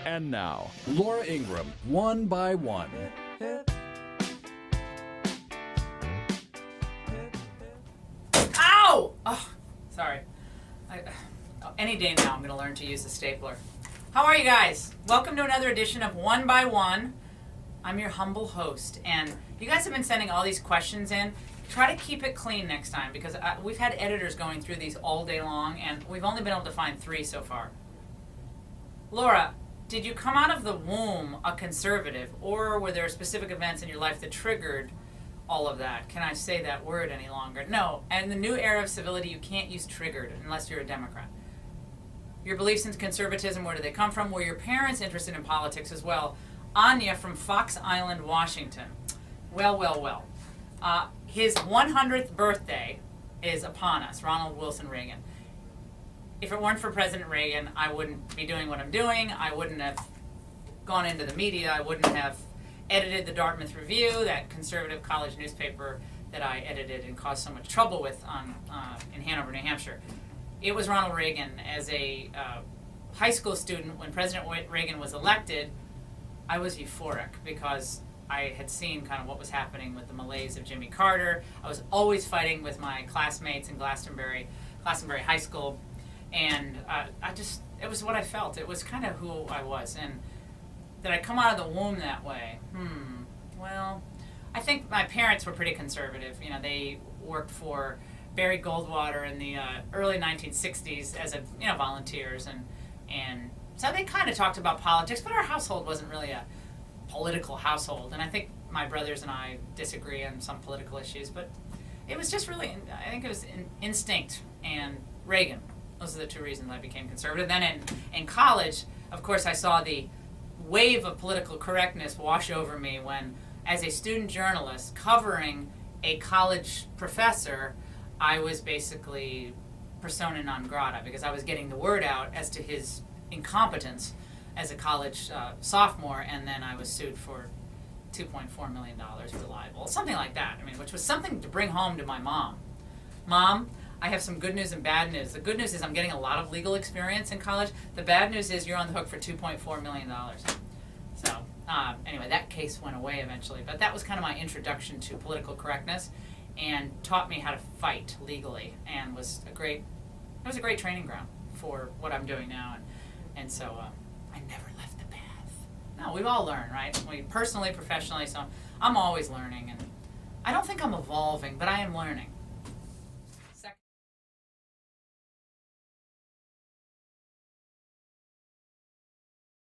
And now, Laura Ingraham, One by One. Ow! Oh, sorry. Any day now I'm going to learn to use a stapler. How are you guys? Welcome to another edition of One by One. I'm your humble host, and you guys have been sending all these questions in. Try to keep it clean next time, because we've had editors going through these all day long, and we've only been able to find 3 so far. Laura, did you come out of the womb a conservative, or were there specific events in your life that triggered all of that? Can I say that word any longer? No. And in the new era of civility, you can't use triggered unless you're a Democrat. Your beliefs in conservatism, where do they come from? Were your parents interested in politics as well? Anya from Fox Island, Washington. Well. His 100th birthday is upon us, Ronald Wilson Reagan. If it weren't for President Reagan, I wouldn't be doing what I'm doing. I wouldn't have gone into the media. I wouldn't have edited the Dartmouth Review, that conservative college newspaper that I edited and caused so much trouble with in Hanover, New Hampshire. It was Ronald Reagan. As a high school student, when President Reagan was elected, I was euphoric because I had seen kind of what was happening with the malaise of Jimmy Carter. I was always fighting with my classmates in Glastonbury High School, and it was what I felt. It was kind of who I was. And did I come out of the womb that way? Well, I think my parents were pretty conservative. You know, they worked for Barry Goldwater in the early 1960s as volunteers, and so they kind of talked about politics, but our household wasn't really a political household. And I think my brothers and I disagree on some political issues, but it was just really, I think it was instinct and Reagan. Those are the 2 reasons I became conservative. Then in college, of course, I saw the wave of political correctness wash over me when, as a student journalist covering a college professor, I was basically persona non grata because I was getting the word out as to his incompetence as a college sophomore, and then I was sued for $2.4 million for libel, something like that. I mean, which was something to bring home to my mom. Mom, I have some good news and bad news. The good news is I'm getting a lot of legal experience in college. The bad news is you're on the hook for $2.4 million. So anyway, that case went away eventually, but that was kind of my introduction to political correctness and taught me how to fight legally, and was a great training ground for what I'm doing now. And so I never left the path. No, we all learn, right? Personally, professionally, so I'm always learning, and I don't think I'm evolving, but I am learning.